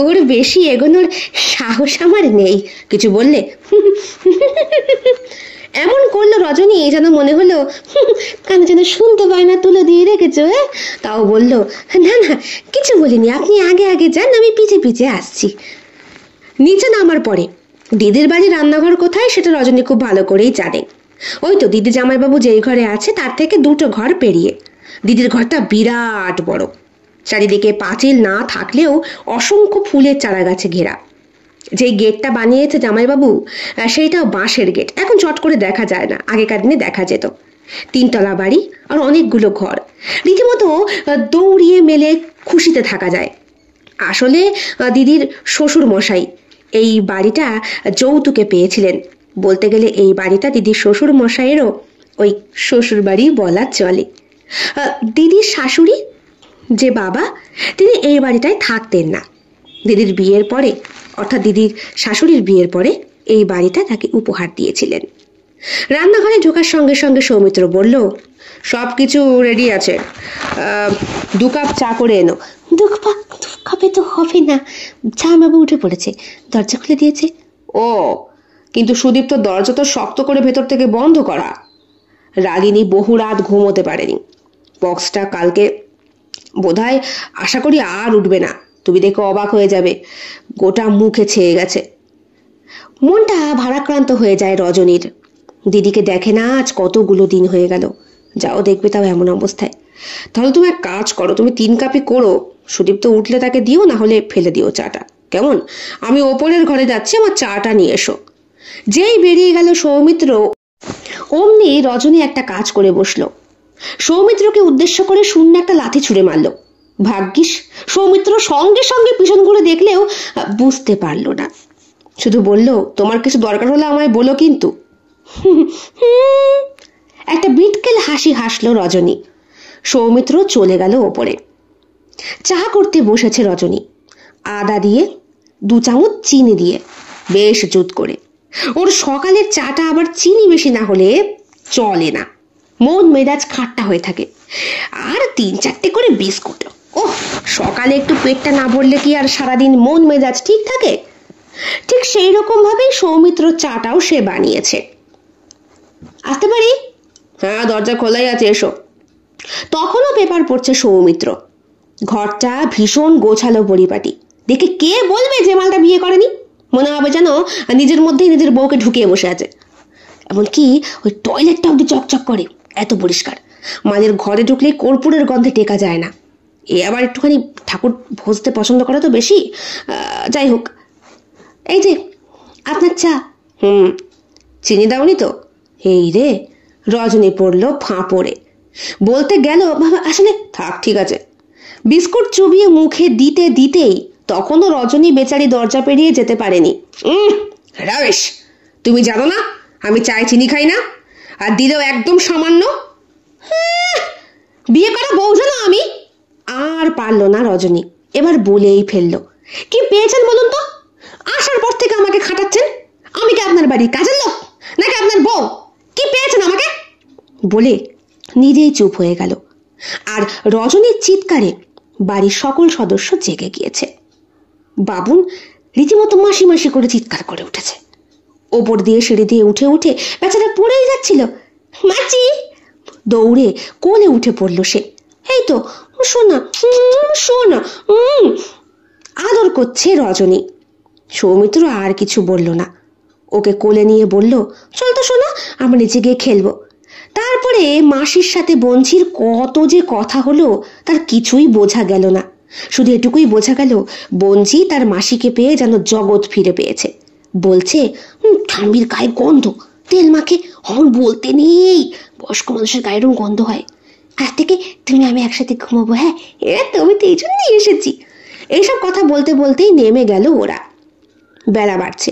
ওর বেশি এগোনোর সাহস আমার নেই। কিছু বললে? এমন করলো রজনী যেন মনে হলো কানে যেন শুনতে পায় না, তুলে দিয়ে রেখেছো। তাও বলল, না, কিছু বলিনি, আপনি আগে যান, আমি পিছে আসছি। নিচে নামার পরে দিদির বাড়ি রান্নাঘর কোথায় সেটা রজনী খুব ভালো করেই জানে। ওই তো দিদি জামাইবাবু যেই ঘরে আছে তার থেকে 2টো ঘর পেরিয়ে। দিদির ঘরটা বিরাট বড়, চারিদিকে পাঁচিল না থাকলেও অসংখ্য ফুলের চারা গাছে ঘেরা। যেই গেটটা বানিয়েছে জামাইবাবু সেইটাও বাঁশের গেট, এখন চট করে দেখা যায় না, আগেকার দিনে দেখা যেত। 3 তলা বাড়ি আর অনেকগুলো ঘর, রীতিমতো দৌড়িয়ে মেলে খুশিতে থাকা যায়। আসলে দিদির শ্বশুর মশাই এই বাড়িটা যৌতুকে পেয়েছিলেন। বলতে গেলে এই বাড়িটা দিদির শ্বশুর মশাইয়েরও ওই শ্বশুর বাড়ি বলা চলে। দিদির শাশুড়ি যে বাবা, তিনি এই বাড়িটায় থাকতেন না। দিদির বিয়ের পরে অর্থাৎ দিদির শাশুড়ির বিয়ের পরে এই বাড়িটা তাকে উপহার দিয়েছিলেন। রান্নাঘরে ঢোকার সঙ্গে সঙ্গে সৌমিত্র বলল, সব কিছু রেডি আছে, 2 কাপ চা করে এনো। 2 কাপে তো হবে না, জামাইবাবু উঠে পড়েছে, দরজা খুলে দিয়েছে। ও, কিন্তু সুদীপ তো দরজা তো শক্ত করে ভেতর থেকে বন্ধ করা। রাগিনী বহু রাত ঘুমোতে পারেনি। বক্সটা কালকে বোধহয়, আশা করি আর উঠবে না। তুমি দেখে অবাক হয়ে যাবে, গোটা মুখে ছেয়ে গেছে। মনটা ভারাক্রান্ত হয়ে যায় রজনীর। দিদিকে দেখে না আজ কতগুলো দিন হয়ে গেল, যাও দেখবে তাও এমন অবস্থায়। তাহলে তুমি এক কাজ করো, তুমি 3 কাপই করো, সুদীপ তো উঠলে তাকে দিও, না হলে ফেলে দিও চাটা, কেমন? আমি ওপরের ঘরে যাচ্ছি, আমার চাটা নিয়ে এসো। যেই বেরিয়ে গেল সৌমিত্র, অমনি রজনী একটা কাজ করে বসলো। সৌমিত্রকে উদ্দেশ্য করে শূন্য একটা লাথি ছুঁড়ে মারল। ভাগ্যিস সৌমিত্র সঙ্গে সঙ্গে পিছন ঘুরে দেখলেও বুঝতে পারল না, শুধু বলল, তোমার কিছু দরকার হলে আমায় বলো কিন্তু। একটা বিটকেল হাসি হাসলো রজনী। সৌমিত্র চলে গেল ওপরে। চা করতে বসেছে রজনী, আদা দিয়ে 2 চামচ চিনি দিয়ে বেশ জুত করে। ওর সকালের চাটা আবার চিনি বেশি না হলে চলে না, মন মেজাজ খাট্টা হয়ে থাকে। আর 3-4টে করে বিস্কুট। ওহ, সকালে একটু পেটটা না ভরলে কি আর সারাদিন মন মেজাজ ঠিক থাকে? ঠিক সেই রকম ভাবেই সৌমিত্র চাটাও সে বানিয়েছে। আসতে পারি? হ্যাঁ, দরজা খোলাই আছে, এসো। তখনও পেপার পড়ছে সৌমিত্র। ঘরটা ভীষণ গোছালো পরিপাটি, দেখে কে বলবে যে মালটা বিয়ে করেনি? মনে হবে যেন নিজের মধ্যেই নিজের বউকে ঢুকিয়ে বসে আছে। এমনকি ওই টয়লেটটা অব্দি চকচক করে, এত পরিষ্কার। মায়ের ঘরে ঢুকলে কর্পূরের গন্ধে টেকা যায় না। এ আবার একটুখানি ঠাকুর ভজতে পছন্দ করে তো বেশি। যাই হোক, এই যে আপনার চা। চিনি দাওনি তো? এই রে, রজনী পড়লো ফাঁপড়ে। বলতে গেল, আসলে থাক, ঠিক আছে। বিস্কুট চুবিয়ে মুখে দিতে দিতেই তখনও রজনী বেচারি দরজা পেরিয়ে যেতে পারেনি। রাবেশ, তুমি জানো না আমি চায়ে চিনি খাই না, আর দিলেও একদম সামান্য। বিয়ে করা বউ জানো আমি। আর পারলো না রজনী, এবার বলেই ফেললো, কি পেয়েছেন বলুন তো? আসার পর থেকে আমাকে খাটাচ্ছেন। আমি কি আপনার বাড়ির কাজের লোক নাকি আপনার বউ? কি পেয়েছেন আমাকে? বলে নিজেই চুপ হয়ে গেল। আর রজনীর চিৎকারে বাড়ির সকল সদস্য জেগে গিয়েছে। বাবুন রীতিমতো মাসি মাসি করে চিৎকার করে উঠেছে। ওপর দিয়ে সিঁড়ি দিয়ে উঠে উঠে বেচারা পড়েই যাচ্ছিল। মাছি! দৌড়ে কোলে উঠে পড়ল সে। এই তো শোনা, শোনা, আদর করছে রজনী। সৌমিত্র আর কিছু বলল না, ওকে কোলে নিয়ে বলল, চল তো শোনা, আমরা নিচে গিয়ে খেলবো। তারপরে মাসির সাথে বঞ্চির কত যে কথা হলো তার কিছুই বোঝা গেল না। শুধু এটুকুই বোঝা গেল, বঞ্চি তার মাসিকে পেয়ে যেন জগৎ ফিরে পেয়েছে। বলছে, ঠাম্মির গায়ে গন্ধ, তেল মাখে। বলতে নেই, বয়স্ক মানুষের গায়ের গন্ধ হয়। আজ থেকে তুমি আমি একসাথে ঘুমাবো। হ্যাঁ, তুমি তো এই জন্যই এসেছি। এইসব কথা বলতে বলতেই নেমে গেল ওরা। বেলা বাড়ছে।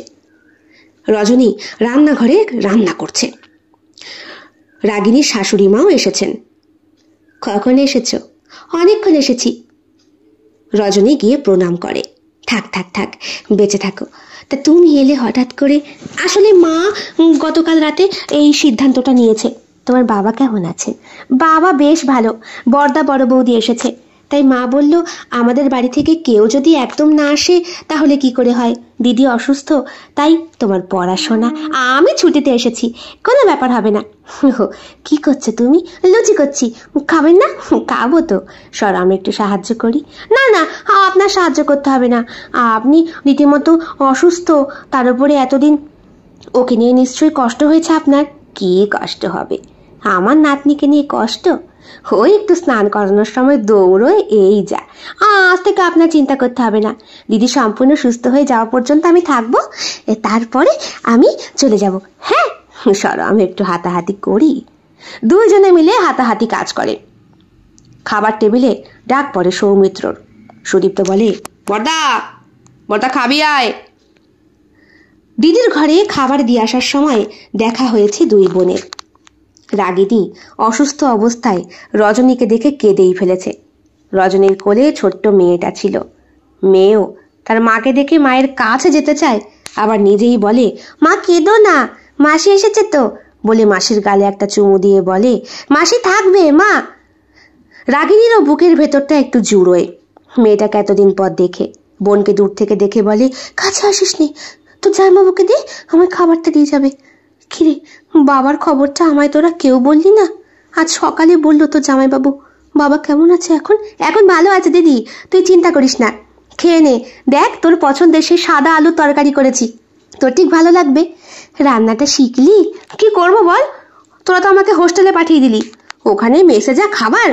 রজনী রান্নাঘরে রান্না করছে। রাগিনীর শাশুড়ি মাও এসেছেন। কখন এসেছো? অনেকক্ষণ এসেছি। রজনী গিয়ে প্রণাম করে। থাক থাক থাক, বেঁচে থাকো। তা তুমি এলে হঠাৎ করে? আসলে মা গতকাল রাতে এই সিদ্ধান্তটা নিয়েছে। তোমার বাবা কেমন আছে? বাবা বেশ ভালো। বড়দা বড় বৌদি এসেছে, তাই মা বলল আমাদের বাড়ি থেকে কেউ যদি একদম না আসে তাহলে কি করে হয়। দিদি অসুস্থ, তাই তোমার পড়াশোনা। আমি ছুটিতে এসেছি, কোনো ব্যাপার হবে না। কি করছো তুমি? লুচি করছি, খাবেন না? খাবো তো। সর, আমি একটু সাহায্য করি। না না, আপনার সাহায্য করতে হবে না। আপনি রীতিমতো অসুস্থ, তার উপরে এতদিন ওকে নিয়ে নিশ্চয়ই কষ্ট হয়েছে আপনার। কি কষ্ট হবে? আমার নাতনিকে নিয়ে কষ্ট? ওই একটু স্নান করানোর সময় দৌড়োয়, এই যা। আজ থেকে আপনার চিন্তা করতে হবে না। দিদি সম্পূর্ণ সুস্থ হয়ে যাওয়া পর্যন্ত আমি থাকবো, তারপরে আমি চলে যাব। হ্যাঁ, সরো, আমি একটু হাতাহাতি করি। দুইজনে মিলে হাতাহাতি কাজ করে। খাবার টেবিলে ডাক পড়ে সৌমিত্রর। সুদীপ্ত বলে, বড়দা, বড়দা খাবি আয়। দিদির ঘরে খাবার দিয়ে আসার সময় দেখা হয়েছে দুই বোনের। রাগিনী অসুস্থ অবস্থায় রজনীকে দেখে কেঁদেই ফেলেছে। রজনীর কোলে ছোট্ট মেয়েটা ছিল। মেয়েও তার মাকে দেখে মায়ের কাছে যেতে চায়, আবার নিজেই বলে, মা কেঁদো না, মাসি এসেছে তো, বলে মাসির গালে একটা চুমু দিয়ে বলে, মাসি থাকবে মা। রাগিনীরও বুকের ভেতরটা একটু জুড়োয়, মেয়েটাকে এতদিন পর দেখে। বোনকে দূর থেকে দেখে বলে, কাছে আসিস নি, তো জামাইবাবুকে দে, আমার খাবারটা দিয়ে যাবে। কিরে, বাবার খবরটা আমায় তোরা কেউ বললি না? আজ সকালে বললো তো জামাইবাবু। বাবা কেমন আছে এখন? এখন ভালো আছে দিদি, তুই চিন্তা করিস না। খেয়ে নে, দেখ তোর পছন্দের সেই সাদা আলুর তরকারি করেছি, তোর ঠিক ভালো লাগবে। রান্নাটা শিখলি? কি করবো বল, তোরা তো আমাকে হোস্টেলে পাঠিয়ে দিলি, ওখানে মেসে যা খাবার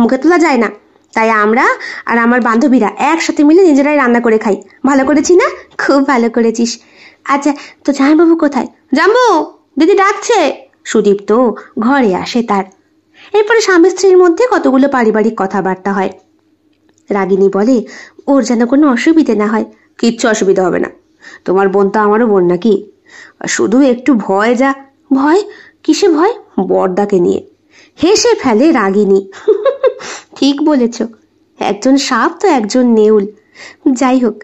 মুখে তোলা যায় না, তাই আমরা আর আমার বান্ধবীরা একসাথে মিলে নিজেরাই রান্না করে খাই। ভালো করেছি না? খুব ভালো করেছিস। আচ্ছা, তো জামাইবাবু কোথায়? জাম্বু, দিদি ডাকছে। সুদীপ্ত ঘরে আসে তার। এরপরে স্বামী স্ত্রীর মধ্যে কতগুলো পারিবারিক কথাবার্তা হয়। রাগিনী বলে, ওর যেন কোনো অসুবিধে না হয়। কিচ্ছু অসুবিধা হবে না, তোমার বোন তো আমারও বোন নাকি, শুধু একটু ভয়। যা ভয়? কিসে ভয়? বড়দাকে নিয়ে। হেসে ফেলে রাগিনী। ঠিক বলেছ, একজন সাপ তো একজন নেউল। যাই হোক,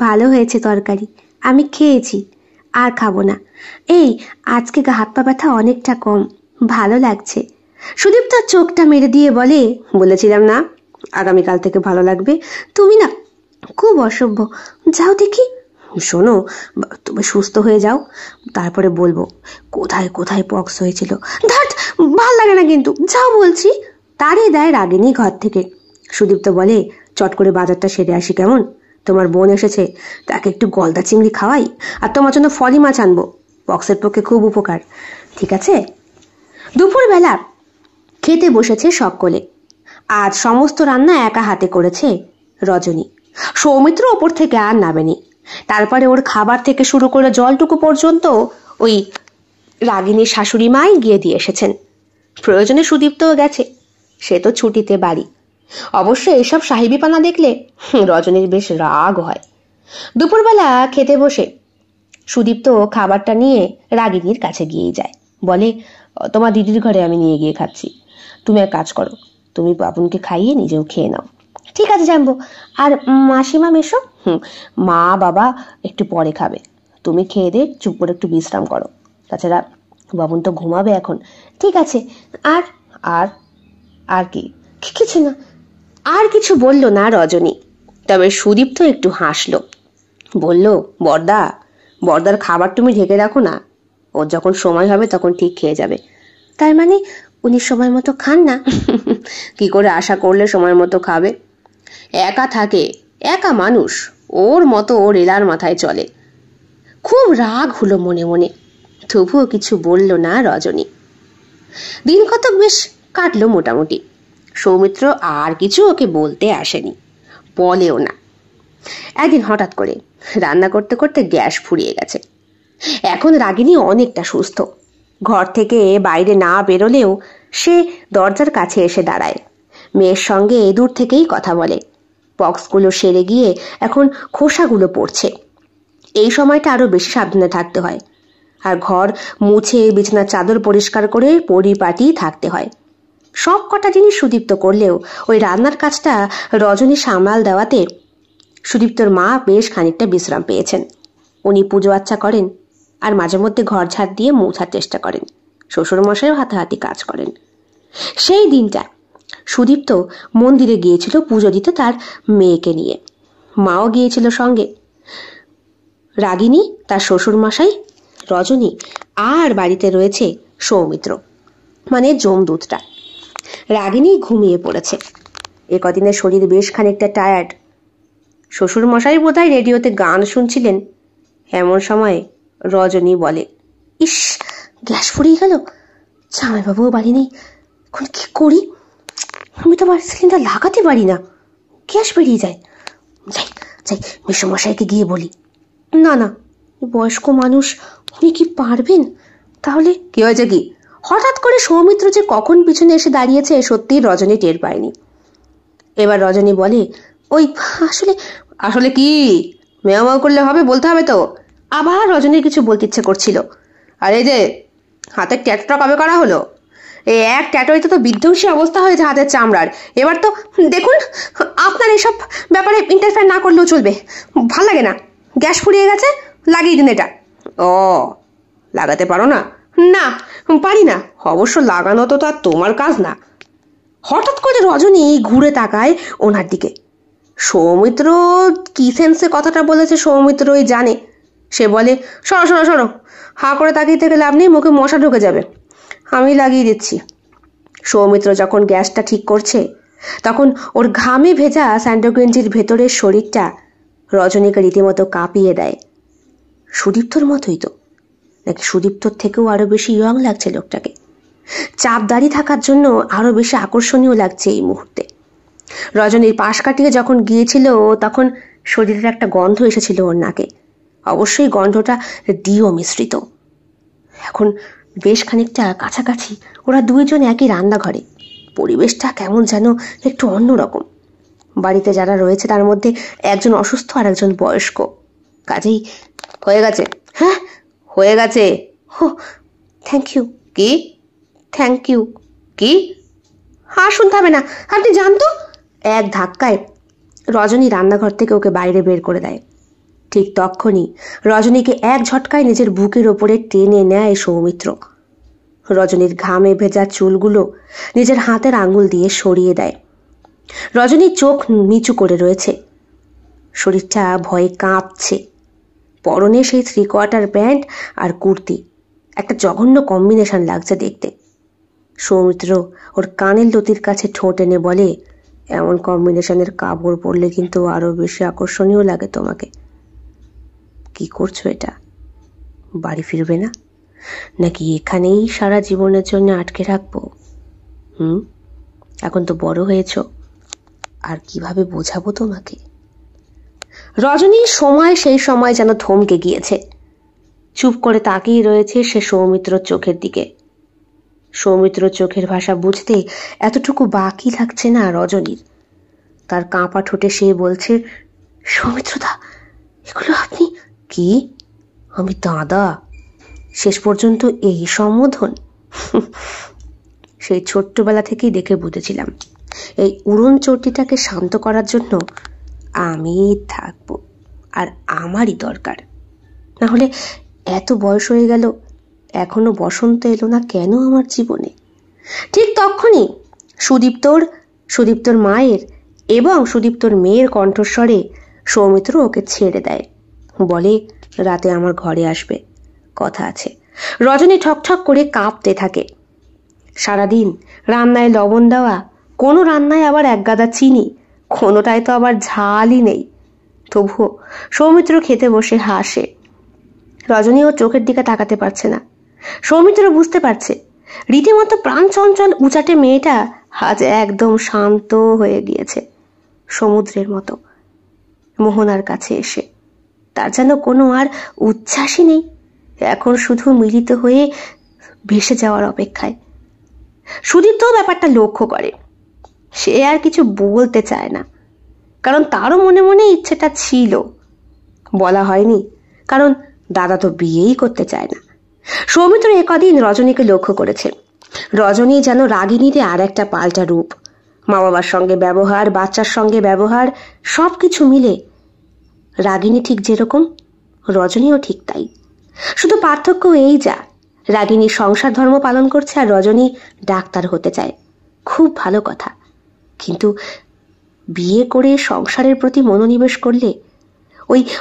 ভালো হয়েছে তরকারি, আমি খেয়েছি, আর খাবো না। এই আজকে হাত পা ব্যথা অনেকটা কম, ভালো লাগছে। সুদীপ তার চোখটা মেরে দিয়ে বলে, বলেছিলাম না আগামীকাল থেকে ভালো লাগবে। তুমি না খুব অসভ্য। যাও দেখি। শোনো, তুমি সুস্থ হয়ে যাও, তারপরে বলবো কোথায় কোথায় পক্স হয়েছিল। ধাট, ভাল লাগে না কিন্তু, যাও বলছি। তাড়িয়ে দেয় রাগিনী ঘর থেকে। সুদীপ্ত বলে, চট করে বাজারটা সেরে আসি কেমন? তোমার বোন এসেছে, তাকে একটু গলদা চিংড়ি খাওয়াই, আর তোমার জন্য ফলি মাছ আনবো, পক্সের পক্ষে খুব উপকার। ঠিক আছে? দুপুরবেলা খেতে বসেছে সকলে। আজ সমস্ত রান্না একা হাতে করেছে রজনী। সৌমিত্র ওপর থেকে আর নামেনি। তারপরে ওর খাবার থেকে শুরু করে জলটুকু পর্যন্ত ওই রাগিনীর শাশুড়ি মাই গিয়ে দিয়ে এসেছেন। প্রয়োজনে সুদীপ্তও গেছে, সে তো ছুটিতে বাড়ি। অবশ্য এসব সাহেবিপানা দেখলে রজনীর বেশ রাগ হয়। দুপুরবেলা খেতে বসে সুদীপ্ত খাবারটা নিয়ে রাগিনীর কাছে গিয়ে যায়, বলে, তোমার দিদির ঘরে আমি নিয়ে গিয়ে খাচ্ছি, তুমি এক কাজ করো, তুমি বাবুনকে খাইয়ে নিজেও খেয়ে নাও। ঠিক আছে জানবো। আর মাসিমা মেশো? মা বাবা একটু পরে খাবে, তুমি খেয়ে দে চুপ করে একটু বিশ্রাম করো, তাছাড়া বাবুন তো ঘুমাবে এখন। ঠিক আছে। আর আর আর কি? কিছু না। আর কিছু বলল না রজনী। তবে সুদীপ্ত একটু হাসলো, বলল, বর্দার খাবার তুমি ঢেকে রাখো না, ওর যখন সময় হবে তখন ঠিক খেয়ে যাবে। তার মানে উনি সময় মতো খান না? কি করে আশা করলে সময় মতো খাবে? একা থাকে, একা মানুষ, ওর মতো ওর এলার মাথায় চলে। খুব রাগ হলো মনে মনে, তবুও কিছু বলল না রজনী। দিন কতক বেশ কাটলো মোটামুটি। সৌমিত্র আর কিছু ওকে বলতে আসেনি, বলেও না। একদিন হঠাৎ করে রান্না করতে করতে গ্যাস ফুরিয়ে গেছে। এখন রাগিনী অনেকটা সুস্থ। ঘর থেকে বাইরে না বেরোলেও সে দরজার কাছে এসে দাঁড়ায়, মেয়ের সঙ্গে দূর থেকেই কথা বলে। পক্সগুলো সেরে গিয়ে এখন খোসাগুলো পড়ছে। এই সময়টা আরো বেশি সাবধানে থাকতে হয়, আর ঘর মুছে বিছানার চাদর পরিষ্কার করে পরিপাটি থাকতে হয়। সব কটা জিনিস সুদীপ্ত করলেও ওই রান্নার কাজটা রজনী সামাল দেওয়াতে সুদীপ্তর মা বেশ খানিকটা বিশ্রাম পেয়েছেন। উনি পুজো আচ্ছা করেন, আর মাঝে মধ্যে ঘর ঝাড় দিয়ে মোছার চেষ্টা করেন। শ্বশুরমশাইও হাতাহাতি কাজ করেন। সেই দিনটা সুদীপ্ত মন্দিরে গিয়েছিল পুজো দিতে তার মেয়েকে নিয়ে, মাও গিয়েছিল সঙ্গে। রাগিনী, তার শ্বশুরমশাই, রজনী, আর বাড়িতে রয়েছে সৌমিত্র, মানে যমদূতটা। রাগিনী ঘুমিয়ে পড়েছে। একদিনের শরীর বেশ খানিকটা টায়ার্ড। শ্বশুরমশাই বোধহয় রেডিওতে গান শুনছিলেন। এমন সময় রজনী বলে, ইস, গ্যাস ফুরিয়ে গেল, জামাইবাবুও বাড়ি নেই, এখন কি করি? আমি তো আমার সিলিন্ডার লাগাতে পারি না, গ্যাস বেরিয়ে যায়। যাই যাই মেসোমশাইকে গিয়ে বলি। না না, বয়স্ক মানুষ, উনি কি পারবেন? তাহলে কি হয়েছে কি? হঠাৎ করে সৌমিত্র যে কখন পিছনে এসে দাঁড়িয়েছে সত্যি রজনী টের পায়নি। এবার রজনী বলে, ওই আসলে আসলে কি? মেয়ামাও করলে হবে, বলতে হবে তো। আবার রজনীর কিছু বলতে ইচ্ছে করছিল। আর এই যে হাতের ট্যাটুটা কবে করা হলো? এই এক ট্যাটোয় তো বিধ্বংসী অবস্থা হয়েছে হাতের চামড়ার। এবার তো দেখুন, আপনার এসব ব্যাপারে ইন্টারফেয়ার না করলেও চলবে। ভাল লাগে না। গ্যাস ফুরিয়ে গেছে, লাগিয়ে দিন এটা। ও, লাগাতে পারো না? না, পারি না। অবশ্য লাগানো তো আর তোমার কাজ না। হঠাৎ করে রজনী ঘুরে তাকায় ওনার দিকে। সৌমিত্র কি সেন্সে কথাটা বলেছে সৌমিত্রই জানে। সে বলে, সরো সরো সরো, হা করে তাকিয়ে থেকে লাভ নেই, মুখে মশা ঢুকে যাবে। আমি লাগিয়ে দিচ্ছি। সৌমিত্র যখন গ্যাসটা ঠিক করছে তখন ওর ঘামে ভেজা স্যান্ডো গেঞ্জির ভেতরের শরীরটা রজনীকে রীতিমতো কাঁপিয়ে দেয়। সুদীপ্তর মতোই তো, নাকি সুদীপ্তর থেকেও আরো বেশি ইয়ং লাগছে লোকটাকে। চাপ দাঁড়িয়ে থাকার জন্য আরো বেশি আকর্ষণীয় লাগছে এই মুহূর্তে। রজনীর পাশ কাটিয়ে যখন গিয়েছিল তখন শরীরের একটা গন্ধ এসেছিল ওর নাকে। অবশ্যই গন্ধটা ডিও মিশ্রিত। এখন বেশ খানিকটা কাছাকাছি ওরা দুইজন একই রান্নাঘরে। পরিবেশটা কেমন যেন একটু অন্যরকম। বাড়িতে যারা রয়েছে তার মধ্যে একজন অসুস্থ আর একজন বয়স্ক। কাজেই হয়ে গেছে। হ্যাঁ, হয়ে গেছে। হো, থ্যাংক ইউ। কি থ্যাংক ইউ? কি? হ্যাঁ, শুনতে হবে না, আপনি জানতো। এক ধাক্কায় রজনী রান্নাঘর থেকে ওকে বাইরে বের করে দেয়। ঠিক তখনই রজনীকে এক ঝটকায় নিজের বুকের ওপরে টেনে নেয় সৌমিত্র। রজনীর ঘামে ভেজা চুলগুলো নিজের হাতের আঙুল দিয়ে সরিয়ে দেয়। রজনীর চোখ নিচু করে রয়েছে, শরীরটা ভয়ে কাঁপছে। পরনে সেই 3/4 প্যান্ট আর কুর্তি, একটা জঘন্য কম্বিনেশন লাগছে দেখতে। সৌমিত্র ওর কানের লতির কাছে ঠোঁট এনে বলে, এমন কম্বিনেশনের কাপড় পরলে কিন্তু আরো বেশি আকর্ষণীয় লাগে তোমাকে। কি করছো এটা? বাড়ি ফিরবে না, নাকি এখানেই সারা জীবনের জন্য আটকে রাখবো? এখন তো বড় হয়েছ, আর কিভাবে বোঝাবো তোমাকে? রজনীর সময় সেই সময় যেন থমকে গিয়েছে। চুপ করে তাকিয়ে রয়েছে সে সৌমিত্রর চোখের দিকে। সৌমিত্রর চোখের ভাষা বুঝতে এতটুকু বাকি লাগছে না রজনীর। তার কাঁপা ঠোঁটে সে বলছে, সৌমিত্রদা, এগুলো আপনি? কি? আমি দাদা? শেষ পর্যন্ত এই সম্বোধন? সেই ছোট্টবেলা থেকেই দেখে বুঝেছিলাম এই উড়ন চটিটাকে শান্ত করার জন্য আমি থাকবো, আর আমারই দরকার। না হলে এত বয়স হয়ে গেল, এখনো বসন্ত এলো না কেন আমার জীবনে? ঠিক তখনই সুদীপ্তর মায়ের এবং সুদীপ্তর মেয়ের কণ্ঠস্বরে সৌমিত্র ওকে ছেড়ে দেয়। বলে, রাতে আমার ঘরে আসবে, কথা আছে। রজনী ঠকঠক করে কাঁপতে থাকে। সারাদিন রান্নায় লবণ দেওয়া, কোনো রান্নায় আবার একগাদা চিনি, কোনোটায় তো আবার ঝালই নেই। তবুও সৌমিত্র খেতে বসে হাসে। রজনী ওর চোখের দিকে তাকাতে পারছে না। সৌমিত্র বুঝতে পারছে রীতিমতো প্রাণ চঞ্চল উচাটে মেয়েটা আজ একদম শান্ত হয়ে গিয়েছে, সমুদ্রের মতো। মোহনার কাছে এসে তার যেন কোনো আর উচ্ছ্বাসই নেই, এখন শুধু মিলিত হয়ে ভেসে যাওয়ার অপেক্ষায়। সুদীপ্ত ব্যাপারটা লক্ষ্য করে। সে আর কিছু বলতে চায় না, কারণ তারও মনে মনে ইচ্ছেটা ছিল, বলা হয়নি, কারণ দাদা তো বিয়েই করতে চায় না। সৌমিত্র একদিন রজনীকে লক্ষ্য করেছে। রজনী যেন রাগিনীতে আর একটা পাল্টা রূপ। মা বাবার সঙ্গে ব্যবহার, বাচ্চার সঙ্গে ব্যবহার, সবকিছু মিলে রাগিনী ঠিক যেরকম, রজনীও ঠিক তাই। শুধু পার্থক্য এই যা, রাগিনী সংসার ধর্ম পালন করছে আর রজনী ডাক্তার হতে চায়। খুব ভালো কথা, কিন্তু বিয়ে করে সংসারের প্রতি মনোনিবেশ করলে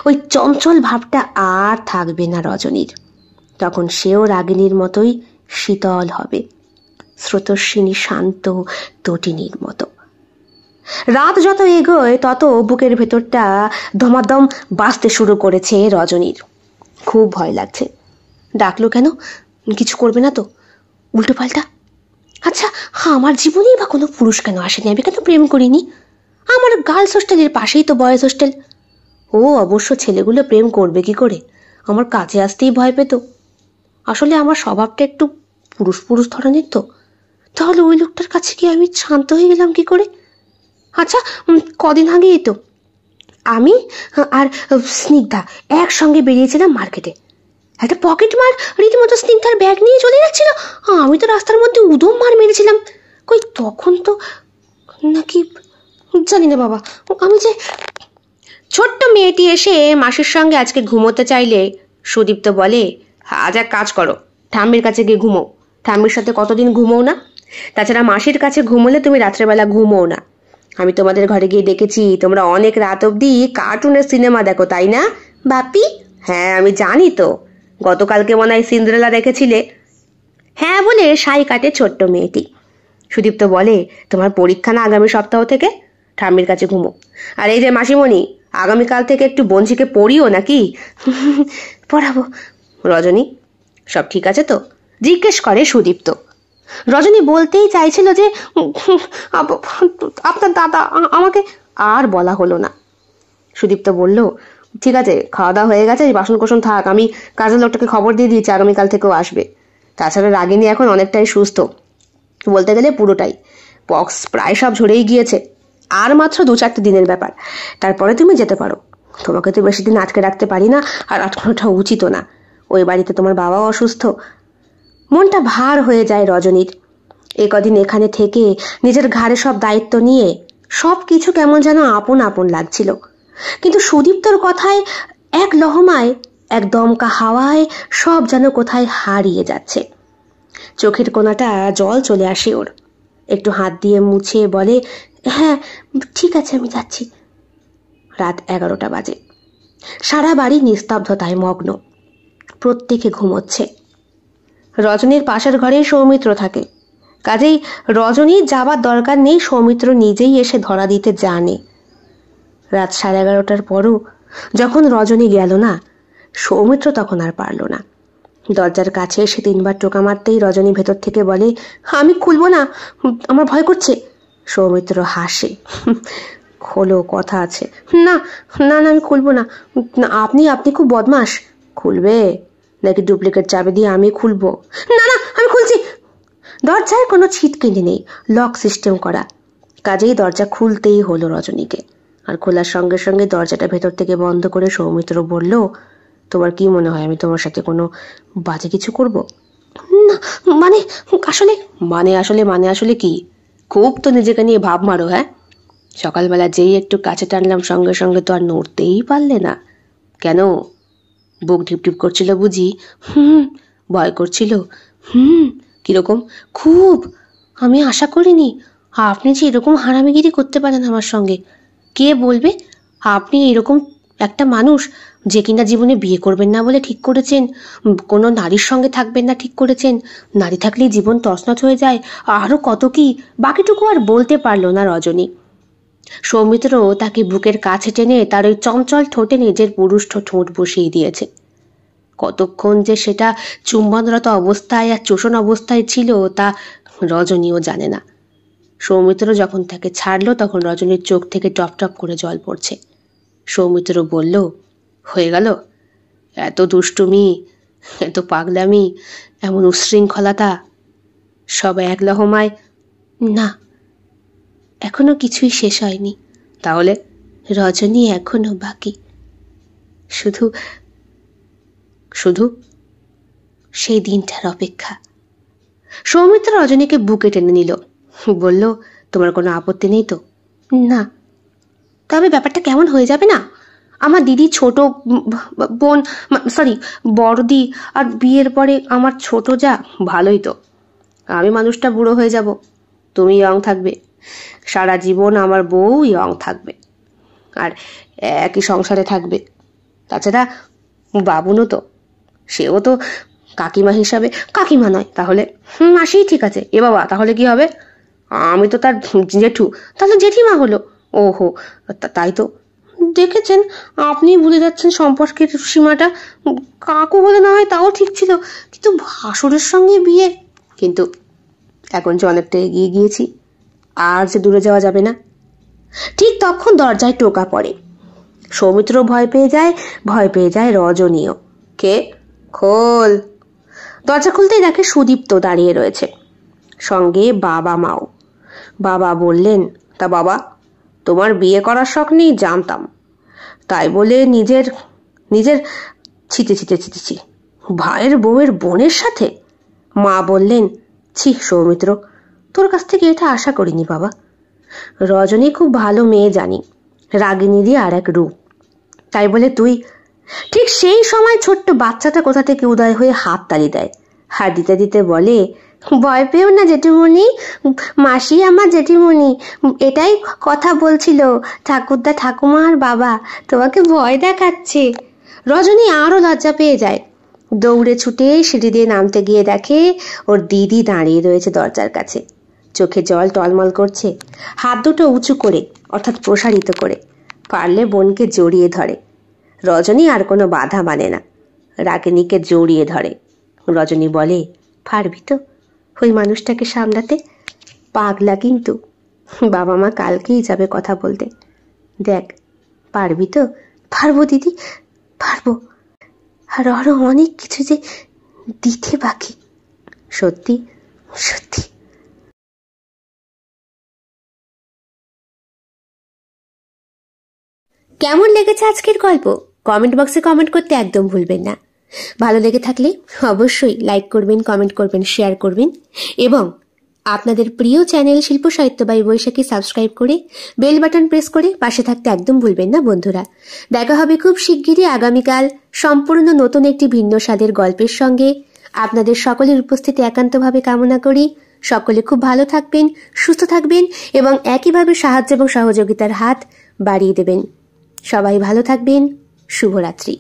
ওই চঞ্চল ভাবটা আর থাকবে না রজনীর। তখন সেও রাগিনীর মতোই শীতল হবে, স্রোতস্বিনী শান্ত তটিনীর মতো। রাত যত এগোয় তত বুকের ভেতরটা ধমাধম বাজতে শুরু করেছে রজনীর। খুব ভয় লাগছে। ডাকলো কেন? কিছু করবে না তো উল্টো পাল্টা? আচ্ছা, আমার জীবনেই বা কোনো পুরুষ কেন আসেনি? আমি কেন প্রেম করিনি? আমার গার্লস হোস্টেলের পাশেই তো বয়েজ হোস্টেল। ও অবশ্য ছেলেগুলো প্রেম করবে কি করে? আমার কাছে আসতেই ভয় পেত। আসলে আমার স্বভাবটা একটু পুরুষ পুরুষ ধরনের তো। তাহলে ওই লোকটার কাছে গিয়ে আমি শান্ত হয়ে গেলাম কি করে? আচ্ছা, কদিন আগেই তো আমি আর স্নিগ্ধা একসঙ্গে বেরিয়েছিলাম মার্কেটে। একটা পকেট মার রীতিমতো স্নিগ্ধার ব্যাগ নিয়ে চলে যাচ্ছিল। আমি তো রাস্তার মধ্যে উদম মার মেরেছিলাম। কই তখন তো নাকি জানি না বাবা। আমি যে ছোট্ট মেয়েটি এসে মাসির সঙ্গে আজকে ঘুমোতে চাইলে সুদীপ্ত বলে, আজ এক কাজ করো, ঠাম্মির কাছে গিয়ে ঘুমো। ঠাম্মির সাথে কতদিন ঘুমো না? তাছাড়া মাসির কাছে ঘুমোলে তুমি রাত্রেবেলা ঘুমো না। আমি তোমাদের ঘরে গিয়ে দেখেছি তোমরা অনেক রাত অবধি কার্টুনের সিনেমা দেখো, তাই না বাপি? হ্যাঁ আমি জানি তো, গতকালকে মনে হয় সিন্ড্রেলা দেখেছিলে। হ্যাঁ বলে সাই কাটে ছোট্ট মেয়েটি। সুদীপ্ত বলে, তোমার পরীক্ষা না আগামী সপ্তাহ থেকে? ঠাম্মির কাছে ঘুমো। আর এই যে মাসিমণি, আগামীকাল থেকে একটু বঞ্চিকে পড়িও নাকি? পড়াবো। রজনী, সব ঠিক আছে তো? জিজ্ঞেস করে সুদীপ্ত। রজনী বলতেই চাইছিল যে আপনার দাদা আমাকে, আর বলা হলো না। সুদীপ্ত বলল, ঠিক আছে, খাওয়া দাওয়া হয়ে গেছে, বাসন কোসন থাক, আমি কাজের লোকটাকে খবর দিয়ে দিয়েছি আগামীকাল থেকেও আসবে। তাছাড়া রাগিনী এখন অনেকটাই সুস্থ, বলতে গেলে পুরোটাই। পক্স প্রায় সব ঝরেই গিয়েছে, আর মাত্র 2-4 দিনের ব্যাপার, তারপরে তুমি যেতে পারো। তোমাকে তো বেশি দিন আটকে রাখতে পারি না, আর আটকানোটা উচিতও না। ওই বাড়িতে তোমার বাবাও অসুস্থ। মনটা ভার হয়ে যায় রজনীর। কদিন এখানে থেকে নিজের ঘাড়ে সব দায়িত্ব নিয়ে সব কিছু কেমন যেন আপন আপন লাগছিল, কিন্তু সুদীপ্তর কথায় এক লহমায়, এক দমকা হাওয়ায় সব যেন কোথায় হারিয়ে যাচ্ছে। চোখের কোণাটা জল চলে আসে ওর। একটু হাত দিয়ে মুছে বলে, হ্যাঁ ঠিক আছে আমি যাচ্ছি। রাত 11টা বাজে। সারা বাড়ি নিস্তব্ধতায় মগ্ন, প্রত্যেকে ঘুমোচ্ছে। রজনীর পাশের ঘরে সৌমিত্র থাকে, কাজেই রজনীর যাবার দরকার নেই, সৌমিত্র নিজেই এসে ধরা দিতে জানে। রাত 11:30টার পরও যখন রজনী গেল না, সৌমিত্র তখন আর পারল না। দরজার কাছে এসে 3বার টোকা মারতেই রজনী ভেতর থেকে বলে, আমি খুলবো না, আমার ভয় করছে। সৌমিত্র হাসে, খোলো, কথা আছে। না না না আমি খুলবো না। আপনি আপনি খুব বদমাস। খুলবে নাকি ডুপ্লিকেট চাবি দিয়ে আমি খুলবো? না না আমি খুলছি। দরজায় কোনো ছিটকিনি নেই, লক সিস্টেম করা, কাজেই দরজা খুলতেই হলো রজনীকে। আর খোলার সঙ্গে সঙ্গে দরজাটা ভেতর থেকে বন্ধ করে সৌমিত্র বলল, তোমার কি মনে হয় আমি তোমার সাথে কোনো বাজে কিছু করব? না মানে আসলে মানে আসলে মানে আসলে কি? খুব তো নিজেকে নিয়ে ভাব মারো। হ্যাঁ, সকালবেলা যেই একটু কাছে টানলাম সঙ্গে সঙ্গে তো আর নড়তেই পারলে না কেন? বুক ঢিপঢিপ করছিল বুঝি? ভয় করছিল? কিরকম? খুব। আমি আশা করিনি আপনি যে এরকম হারামিগিরি করতে পারেন আমার সঙ্গে। কে বলবে আপনি এরকম একটা মানুষ যে কিনা জীবনে বিয়ে করবেন না বলে ঠিক করেছেন, কোনো নারীর সঙ্গে থাকবেন না ঠিক করেছেন, নারী থাকলেই জীবন তছনছ হয়ে যায়, আরো কত কি। বাকিটুকু আর বলতে পারলো না রজনী। সৌমিত্র তাকে বুকের কাছে টেনে তার ওই চঞ্চল ঠোঁটে নিজের পুরুষ ঠোঁট বসিয়ে দিয়েছে। কতক্ষণ যে সেটা চুম্বনরত অবস্থায় আর চোষণ অবস্থায় ছিল তা রজনীও জানে না। সৌমিত্র যখন তাকে ছাড়লো তখন রজনীর চোখ থেকে টপ টপ করে জল পড়ছে। সৌমিত্র বলল, হয়ে গেল? এত দুষ্টুমি, এত পাগলামি, এমন উশৃঙ্খলতা সব এক লহমায়? না, এখনো কিছুই শেষ হয়নি। তাহলে? রজনী এখনো বাকি। শুধু শুধু সেই দিনটার অপেক্ষা। সৌমিত্র রজনীকে বুকে টেনে নিল, বলল, তোমার কোনো আপত্তি নেই তো? না। তবে ব্যাপারটা কেমন হয়ে যাবে না? আমার দিদি, ছোট বোন, সরি বড়দি, আর বিয়ের পরে আমার ছোট যা, ভালোই তো। আমি মানুষটা বুড়ো হয়ে যাব, তুমি ইয়ং থাকবে, সারা জীবন আমার বউ ইয়ং থাকবে, আর একই সংসারে থাকবে। তাছাড়া বাবুনও তো, সেও তো কাকিমা হিসাবে। কাকিমা নয় তাহলে? মাসি ঠিক আছে। এ বাবা, তাহলে কি হবে? আমি তো তার জেঠু, তাহলে জেঠিমা হলো। ওহো, তাই তো। দেখেছেন, আপনি ভুলে যাচ্ছেন সম্পর্কের সীমাটা। কাকু হলে না হয় তাও ঠিক ছিল, কিন্তু ভাসুরের সঙ্গে বিয়ে। কিন্তু এখন যে অনেকটা এগিয়ে গিয়েছি, আর যে দূরে যাওয়া যাবে না। ঠিক তখন দরজায় টোকা পড়ে। সৌমিত্র ভয় পেয়ে যায় রজনীও। কে? খোল। দরজা খুলতেই দেখে সুদীপ্ত দাঁড়িয়ে রয়েছে, সঙ্গে বাবা মাও। বাবা বললেন, তা বাবা, তোমার বিয়ে করার শখ নেই জানতাম, তাই বলে নিজের ছিতে ছিতে ছিতেছি ভাইয়ের বউয়ের বোনের সাথে? মা বললেন, ছি সৌমিত্র, তোর কাছ থেকে এটা আশা করিনি বাবা। রজনী খুব ভালো মেয়ে জানি, রাগিনীরই আর এক রূপ। তাই বলে তুই। ঠিক সেই সময় ছোট্ট বাচ্চাটা কোথা থেকে উদয় হয়ে হাত তালি দেয়, হাত দিতে দিতে বলে, ভয় পেও না জেঠিমণি, মাসি আমার জেঠিমণি, এটাই কথা বলছিল, ঠাকুরদা ঠাকুমা আর বাবা তোমাকে ভয় দেখাচ্ছে। রজনী আরো লজ্জা পেয়ে যায়, দৌড়ে ছুটে সিঁড়ি দিয়ে নামতে গিয়ে দেখে ওর দিদি দাঁড়িয়ে রয়েছে দরজার কাছে, চোখে জল টলমল করছে, হাত দুটো উঁচু করে অর্থাৎ প্রসারিত করে, পারলে বোনকে জড়িয়ে ধরে। রজনী আর কোনো বাধা মানে না, রাগিনীকে জড়িয়ে ধরে। রজনী বলে, পারবি তো ওই মানুষটাকে সামলাতে? পাগলা কিন্তু, বাবা মা কালকেই যাবে কথা বলতে। দেখ, পারবি তো? পারবো দিদি, পারবো। আর আরো অনেক কিছু যে দিতে বাকি। সত্যি সত্যি। কেমন লেগেছে আজকের গল্প কমেন্ট বক্সে কমেন্ট করতে একদম ভুলবেন না। ভালো লেগে থাকলে অবশ্যই লাইক করবেন, কমেন্ট করবেন, শেয়ার করবেন এবং আপনাদের প্রিয় চ্যানেল শিল্প সাহিত্য বাই বৈশাখী সাবস্ক্রাইব করে বেল বাটন প্রেস করে পাশে থাকতে একদম ভুলবেন না বন্ধুরা। দেখা হবে খুব শিগগিরই আগামীকাল সম্পূর্ণ নতুন একটি ভিন্ন স্বাদের গল্পের সঙ্গে। আপনাদের সকলের উপস্থিতি একান্তভাবে কামনা করি। সকলে খুব ভালো থাকবেন, সুস্থ থাকবেন এবং একইভাবে সাহায্য এবং সহযোগিতার হাত বাড়িয়ে দেবেন। সবাই ভালো থাকবেন। শুভরাত্রি।